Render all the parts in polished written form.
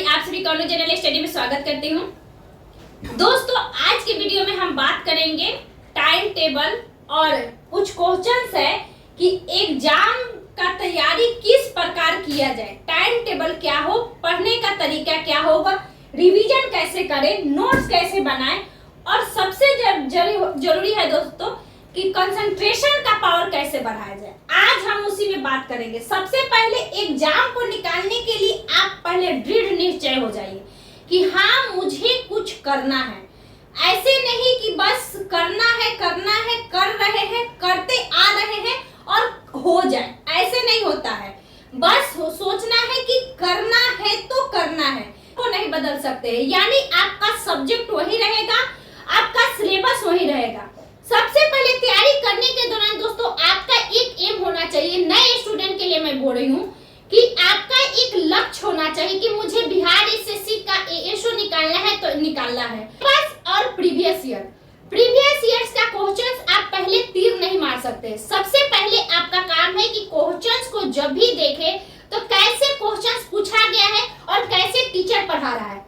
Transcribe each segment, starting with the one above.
आप सभी को जर्नल स्टडी में स्वागत करती हूँ। दोस्तों, आज के वीडियो में हम बात करेंगे टाइम टेबल और कुछ क्वेश्चंस है कि एग्जाम का तैयारी किस प्रकार किया जाए, टाइम टेबल क्या हो, पढ़ने का तरीका क्या होगा, रिवीजन कैसे करें, नोट्स कैसे बनाएं और सबसे जरूरी है दोस्तों कि कंसंट्रेशन का पावर कैसे बढ़ाया जाए। आज हम उसी में बात करेंगे। सबसे पहले एग्जाम को निकालने के लिए आप पहले दृढ़ निश्चय हो जाइए कि हाँ मुझे कुछ करना है। ऐसे नहीं कि बस करना है कर रहे हैं, करते आ रहे हैं और हो जाए, ऐसे नहीं होता है। बस सोचना है कि करना है तो करना है, को नहीं बदल सकते हैं। यानी आपका सब्जेक्ट वही रहेगा, आपका सिलेबस वही रहेगा। सबसे पहले तैयारी करने के दौरान दोस्तों आपका एक एम होना चाहिए। नए स्टूडेंट के लिए मैं बोल रही हूँ कि आपका एक लक्ष्य होना चाहिए कि मुझे बिहार एसएससी का एएसओ निकालना है तो निकालना है। बस और प्रीवियस ईयर्स का क्वेश्चंस आप पहले तीर नहीं मार सकते। सबसे पहले आपका काम है कि क्वेश्चंस को जब भी देखे तो कैसे क्वेश्चंस पूछा गया है और कैसे टीचर पढ़ा रहा है।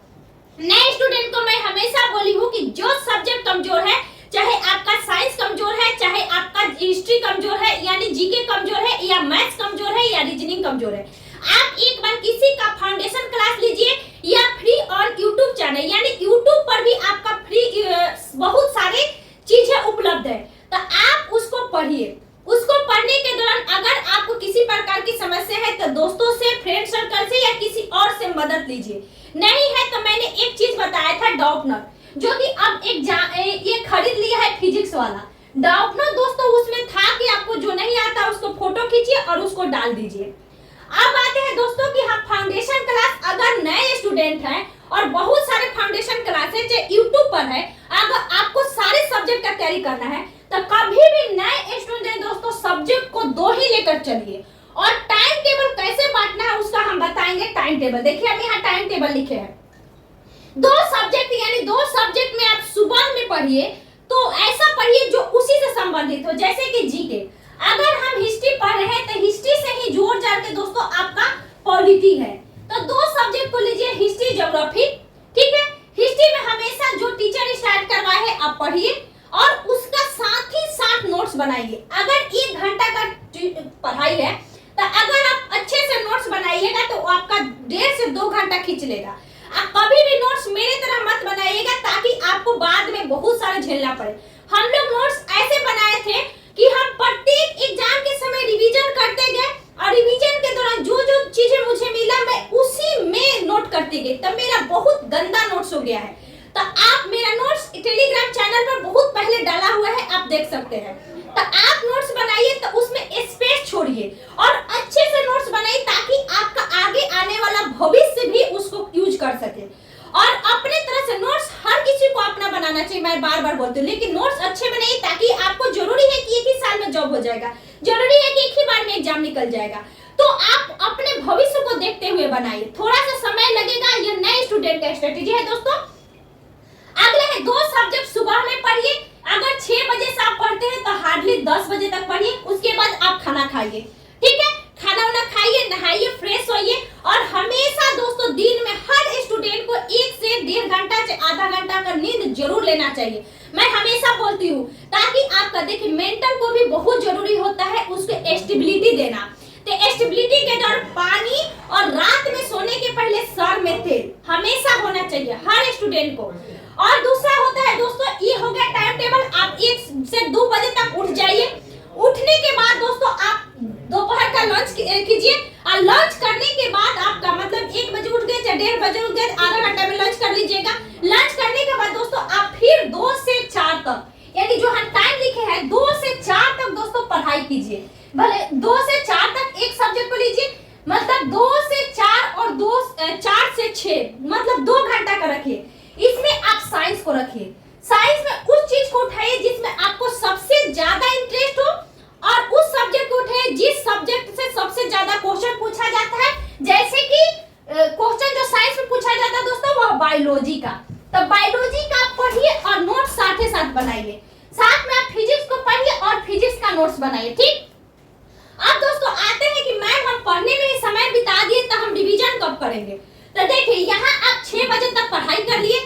नए स्टूडेंट को मैं हमेशा बोली हूँ कि जो सब्जेक्ट कमजोर है, चाहे आपका साइंस कमजोर है, चाहे आपका हिस्ट्री कमजोर है यानी जीके कमजोर है, या मैथ्स कमजोर है या रीजनिंग कमजोर है, आप एक बार किसी का फाउंडेशन क्लास लीजिए या फ्री और यूट्यूब चैनल यानी यूट्यूब पर भी आपका फ्री बहुत सारे चीजें उपलब्ध है, तो आप उसको पढ़िए। उसको पढ़ने के दौरान अगर आपको किसी प्रकार की समस्या है तो दोस्तों से, फ्रेंड सर्कल से या किसी और से मदद लीजिए। नहीं है तो मैंने एक चीज बताया था डाउटनर, जो कि अब ये खरीद लिया है फिजिक्स वाला डाउटनर दोस्तों। उसमें था कि आपको जो नहीं आता उसको फोटो खींचिए और उसको डाल दीजिए। अब आते हैं दोस्तों कि हम फाउंडेशन क्लास, अगर नए स्टूडेंट हैं और बहुत सारे फाउंडेशन क्लासेस जो यूट्यूब पर है, अगर आपको सारे सब्जेक्ट का तैयारी करना है तो कभी भी नए स्टूडेंट दोस्तों सब्जेक्ट को दो ही लेकर चलिए। और टाइम टेबल कैसे बांटना है उसका हम बताएंगे। टाइम टेबल देखिए, हम यहाँ टाइम टेबल लिखे हैं। दो सब्जेक्ट में आप सुबह में पढ़िए तो ऐसा पढ़िए जो उसी से संबंधित हो, जैसे कि जीके। अगर हम हिस्ट्री पढ़ रहे हैं तो हिस्ट्री से ही जोड़ जाड़ के दोस्तों आपका पॉलिटी है, तो दो सब्जेक्ट को लीजिए, हिस्ट्री ज्योग्राफी। ठीक है, हिस्ट्री में हमेशा जो टीचर स्टार्ट करवाए है आप पढ़िए और उसका साथ ही साथ नोट्स बनाइए। अगर 1 घंटा का पढ़ाई है तो अगर आप अच्छे से नोट्स बनाइएगा तो आपका 1.5 से 2 घंटा खींच लेगा। आप कभी भी नोट्स मेरे तरह मत बनाइएगा ताकि आपको बाद में बहुत सारे झेलना पड़े। हम लोग नोट्स ऐसे बनाए थे कि हम प्रत्येक एग्जाम के समय रिवीजन करते गए और रिवीजन के दौरान जो जो चीजें मुझे मिला मैं उसी में नोट करते गए। तब मेरा बहुत गंदा नोट्स हो गया है। तो आप मेरा नोट्स टेलीग्राम चैनल पर बहुत पहले डाला हुआ है, आप देख सकते हैं। तो आप नोट्स बनाइए तो उसमें स्पेस छोड़िए और अच्छे से नोट्स बनाइए ताकि आपका आगे आने वाला भविष्य भी उसको यूज कर सके। और अपने तरह से नोट्स हर किसी को अपना बनाना चाहिए, मैं बार बार बोलती हूँ, लेकिन नोट्स अच्छे बनाइए ताकि आपको जरूरी है कि एक ही साल में जॉब हो जाएगा, जरूरी है कि एक ही बार में एग्जाम निकल जाएगा। तो आप अपने भविष्य को देखते हुए बनाइए। थोड़ा सा समय लगेगा, यह नए स्टूडेंट का स्ट्रेटेजी है दोस्तों। अगला है 2 सब्जेक्ट सुबह में पढ़िए। अगर 6 बजे से आप पढ़ते हैं तो हार्डली 10 बजे तक पढ़िए। उसके बाद आप खाना खाइए। ठीक है, खाना वाना खाइए, नहाइए, फ्रेश होइए। और हमेशा दोस्तों दिन में हर स्टूडेंट को 1 से 1.5 घंटा से आधा घंटा का नींद जरूर लेना चाहिए। मैं हमेशा बोलती हूँ ताकि आपका देखिए मेंटल को भी बहुत जरूरी होता है उसको स्टेबिलिटी देना। तो स्टेबिलिटी के दौरान पानी और रात में सोने के पहले सर में तेल हमेशा होना चाहिए हर स्टूडेंट को। और दूसरा होता है दोस्तों, ये हो गया टाइम टेबल। आप 1 से 2 बजे तक उठ जाइए। उठने के बाद दोस्तों आप दोपहर का लंच कीजिए और लंच करने के बाद आपका मतलब 1 बजे उठ गए, चाहे 1:30 बजे उठ गए, आधा घंटा में लंच कर लीजिएगा। लंच करने के बाद दोस्तों आप फिर 2 से 4 तक, यानी जो हम टाइम लिखे हैं 2 से 4 तक दोस्तों पढ़ाई कीजिए। भले 2 से 4 तक एक सब्जेक्ट को लीजिए, मतलब 2 से 4 और 4 से 6 मतलब 2 घंटा का रखिए। इसमें आप साइंस को रखिए। साइंस में उस चीज को उठाइए जिसमें आपको सबसे ज्यादा इंटरेस्ट हो और उस सब्जेक्ट को उठाइए जिस सब्जेक्ट से सबसे ज्यादा क्वेश्चन पूछा जाता है। जैसे कि क्वेश्चन जो साइंस में पूछा जाता है दोस्तों वो बायोलॉजी का, तो बायोलॉजी का पढ़िए और नोट्स साथ ही साथ बनाइए। साथ में आप फिजिक्स को पढ़िए और फिजिक्स का नोट्स बनाइए। ठीक, अब दोस्तों आते हैं कि मैम हम पढ़ने में ही समय बिता दिए तो हम रिवीजन कब करेंगे। तो देखिए यहाँ आप 6 बजे तक पढ़ाई कर लिए।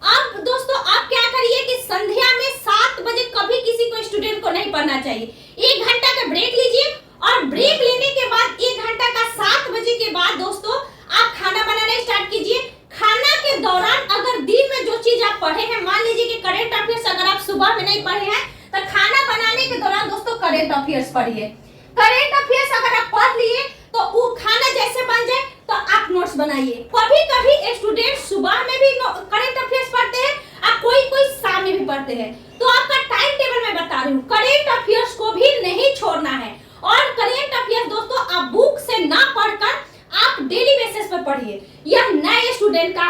अब दोस्तों आप क्या करिए कि संध्या में 7 बजे कभी किसी को स्टूडेंट को नहीं पढ़ना चाहिए। 1 घंटा का ब्रेक लीजिए और ब्रेक लेने के बाद 1 घंटा का 7 बजे के बाद दोस्तों आप खाना बनाना स्टार्ट कीजिए। खाना के दौरान अगर दिन में जो चीज आप पढ़े हैं, मान लीजिए कि करंट अफेयर्स अगर आप सुबह में नहीं पढ़े हैं तो खाना बनाने के दौरान दोस्तों करंट अफेयर्स पढ़िए। करंट अफेयर्स अगर आप पढ़ लिए तो वो खाना जैसे बन जाए तो आप नोट्स बनाइए। कभी कभी स्टूडेंट सुबह में भी करंट अफेयर्स पढ़ते हैं और कोई कोई शाम में भी पढ़ते हैं। तो आपका टाइम टेबल मैं बता रही हूँ, करंट अफेयर्स को भी नहीं छोड़ना है। और करंट अफेयर्स दोस्तों आप बुक से ना पढ़कर आप डेली बेसिस पर पढ़िए। यह नए स्टूडेंट का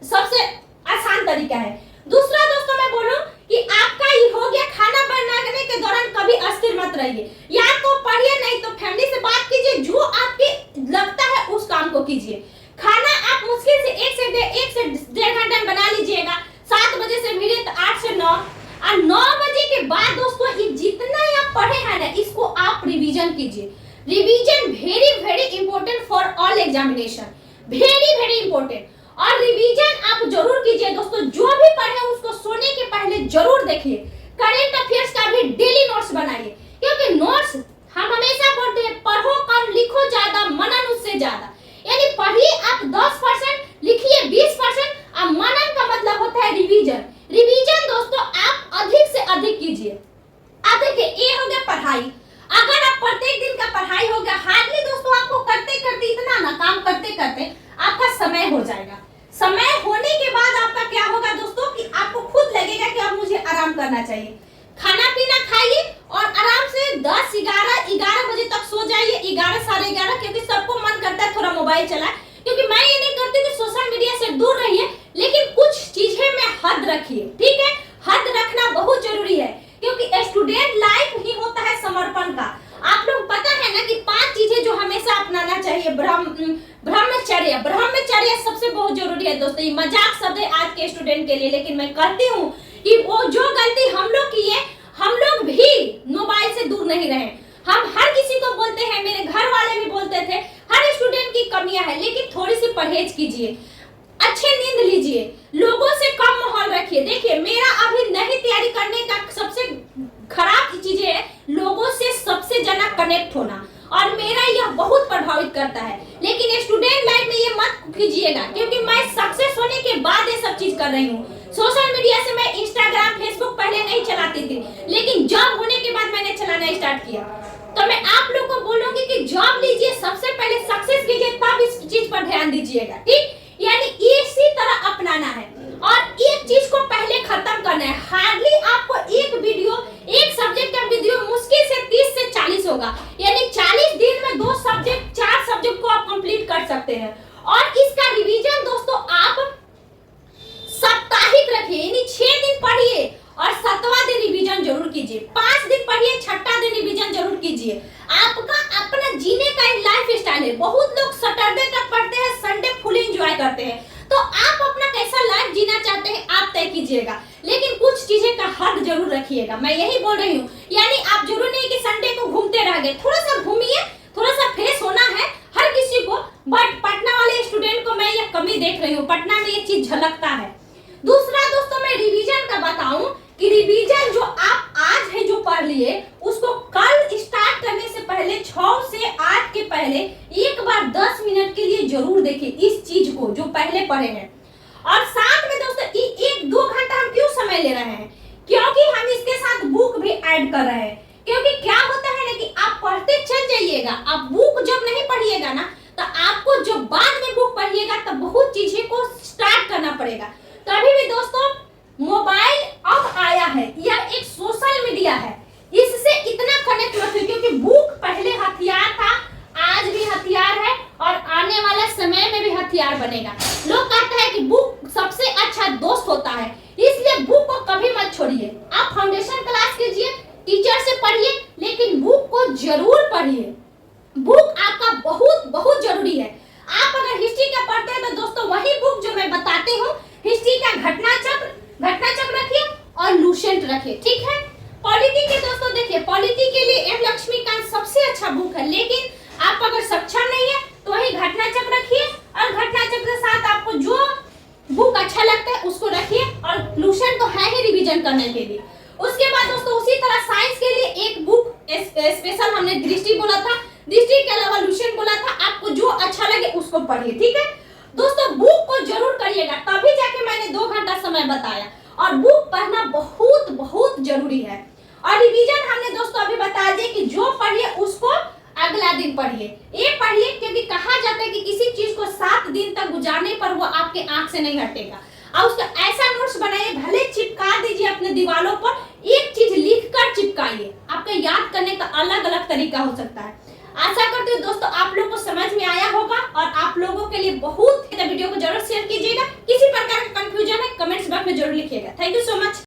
सबसे आसान तरीका है। दूसरा दोस्तों मैं बोलूं कि आपका ये हो गया, खाना बनाने के दौरान कभी अस्थिर मत रहिए। या तो पढ़िए नहीं तो फैमिली से बात कीजिए, जो आपके लगता है उस काम को कीजिए। खाना आप मुश्किल से 1 से 1.5 घंटे में बना लीजिएगा। 7 बजे से मिले तो 8 से 9 और 9 बजे के बाद दोस्तों ये जितना आप पढ़े हैं ना इसको आप रिवीजन कीजिए। Revision very very important for all examination, very important. और रिवीजन आप जरूर कीजिए दोस्तों, जो भी पढ़े उसको सोने के पहले जरूर देखिए। करंट अफेयर्स का भी डेली नोट्स बनाइए, क्योंकि नोट्स हम हमेशा बोलते हैं पढ़ो कम लिखो ज्यादा मनन उससे ज्यादा। यानी पढ़िए आप 10%, लिखिए 20% और मनन का मतलब होता है रिवीजन। रिवीजन दोस्तों आप अधिक से अधिक कीजिए। अब देखिए ये हो गया पढ़ाई। अगर आप प्रत्येक दिन का पढ़ाई हो गया, हार्डली दोस्तों आपको करते करते इतना ना काम करते करते आपका समय हो जाएगा। समय होने के बाद आपका क्या होगा दोस्तों कि आपको खुद लगेगा कि अब मुझे आराम करना चाहिए। खाना पीना खाइए और आराम से 10, 11 बजे तक सो जाइए। 11, साढ़े 11, क्योंकि सबको मन करता है थोड़ा मोबाइल चलाए। क्योंकि मैं ये नहीं करती कि सोशल मीडिया से दूर रहिए, लेकिन कुछ चीजें में हद रखिए, ठीक है। हद रखना बहुत जरूरी है, क्योंकि स्टूडेंट लाइफ ही होता है समर्पण का। आप लोग पता है ना कि 5 चीजें जो हमेशा अपनाना चाहिए। ब्रह्मचर्य सबसे बहुत जरूरी है दोस्तों। ये मजाक शब्द है आज के स्टूडेंट के लिए, लेकिन मैं कहती हूँ कि वो जो गलती हम लोग की है, हम लोग भी मोबाइल से दूर नहीं रहे। हम हर किसी को बोलते हैं, मेरे घर वाले भी बोलते थे, हर स्टूडेंट की कमियां है, लेकिन थोड़ी सी परहेज कीजिए, अच्छे नींद लीजिए, लोगों से कम माहौल रखिए। देखिए मेरा अभी नहीं तैयारी करने का सबसे खराब चीज है लोगों से सबसे ज्यादा कनेक्ट होना, और मेरा यह बहुत प्रभावित करता है। लेकिन स्टूडेंट लाइफ में ये मत कीजिएगा, क्योंकि मैं सक्सेस होने के बाद ये सब चीज कर रही हूँ। सोशल मीडिया से मैं इंस्टाग्राम फेसबुक पहले नहीं चलाती थी, लेकिन जॉब होने के बाद मैंने चलाना स्टार्ट किया। तो मैं आप लोग को बोलूंगी कि जॉब लीजिए, सबसे पहले सक्सेस कीजिए, तब इस चीज पर ध्यान दीजिएगा, ठीक। यानी इसी तरह अपनाना है और एक चीज को पहले खत्म करना है। हार्डली आपको एक सब्जेक्ट का वीडियो मुश्किल से 30 से 40 होगा, यानी 40 दिन में 4 सब्जेक्ट को आप कंप्लीट कर सकते हैं। और इसका रिवीजन दोस्तों आप साप्ताहिक रखिए, यानी 6 दिन पढ़िए और 7वां दिन रिवीजन जरूर कीजिए। 5 दिन पढ़िए, 6ठा दिन रिवीजन जरूर कीजिए। आपका अपना जीने का एक लाइफ स्टाइल है। बहुत लोग सैटरडे तक पढ़ते हैं, संडे फुल एंजॉय करते हैं। तो आप अपना कैसा लाइफ जीना चाहते हैं आप तय कीजिएगा, लेकिन कुछ चीजें का हद जरूर रखिएगा। मैं यही बोल रही हूँ, यानी आप जरूर नहीं कि संडे को घूमते रह गए, थोड़ा सा घूमिए, थोड़ा सा फ्रेश होना है हर किसी को। बट पटना वाले स्टूडेंट को मैं ये कमी देख रही हूँ, पटना में ये चीज झलकता है। दूसरा दोस्तों मैं रिवीजन का बताऊं कि रिवीजन जो आप आज है जो पढ़ लिए, उसको कल स्टार्ट करने से पहले 6 से 8 के पहले एक बार 10 मिनट के लिए जरूर देखिए इस चीज को जो पहले पढ़े हैं। और साथ में दोस्तों 1-2 घंटा हम क्यों समय ले रहे हैं, क्योंकि हम इसके साथ बुक भी ऐड कर रहे हैं। क्योंकि क्या होता है ना कि आप पढ़ते चल जाइएगा, आप बुक जब नहीं पढ़िएगा ना तो आपको जब बाद में बुक पढ़िएगा तब बहुत चीजें को स्टार्ट करना पड़ेगा। कभी भी दोस्तों मोबाइल अब आया है, यह एक सोशल मीडिया है, इससे इतना कनेक्ट मत हो, क्योंकि बुक पहले हथियार था, आज भी हथियार है और आने वाला समय में भी हथियार बनेगा। लोग कहते हैं कि बुक सबसे अच्छा दोस्त होता है, इसलिए बुक को कभी मत छोड़िए। आप फाउंडेशन क्लास कीजिए, टीचर से पढ़िए, लेकिन बुक को जरूर पढ़िए। बुक आपका बहुत बहुत जरूरी है। आप अगर हिस्ट्री का पढ़ते हैं तो दोस्तों वही बुक जो मैं बताती हूँ, हिस्ट्री का घटना चक्र रखिए और लूसेंट रखिए, ठीक है। पॉलिटी के दोस्तों देखिए, पॉलिटी के लिए एम लक्ष्मीकांत सबसे अच्छा बुक है, लेकिन आप अगर सक्षम नहीं है तो वही घटना चक्र रखिए और घटना चक्र के साथ रिवीजन करने के लिए। उसके बाद दोस्तों उसी तरह साइंस के लिए एक बुक स्पेशल हमने दृष्टि बोला था, दृष्टि के अलावा लुसेंट बोला था। आपको जो अच्छा लगे उसको पढ़िए, ठीक है दोस्तों। बुक को जरूर करिएगा, तभी जाके मैंने 2 घंटा समय बताया। और बुक पढ़ना बहुत बहुत जरूरी है। और रिवीजन हमने दोस्तों अभी बता दिया कि जो पढ़िए उसको अगला दिन पढ़िए। ये पढ़िए क्योंकि कहा जाता है कि किसी चीज को 7 दिन तक गुजारने पर वो आपके आंख से नहीं हटेगा। और उसका ऐसा नोट्स बनाइए, भले चिपका दीजिए अपने दीवारों पर, एक चीज लिख कर चिपकाइए। आपका याद करने का अलग अलग तरीका हो सकता है। आशा करती हूँ दोस्तों आप लोग को समझ में आया होगा और आप लोगों के लिए बहुत वीडियो को जरूर शेयर कीजिएगा। किसी प्रकार का कंफ्यूजन है कमेंट्स बॉक्स में जरूर लिखिएगा। Thank you so much.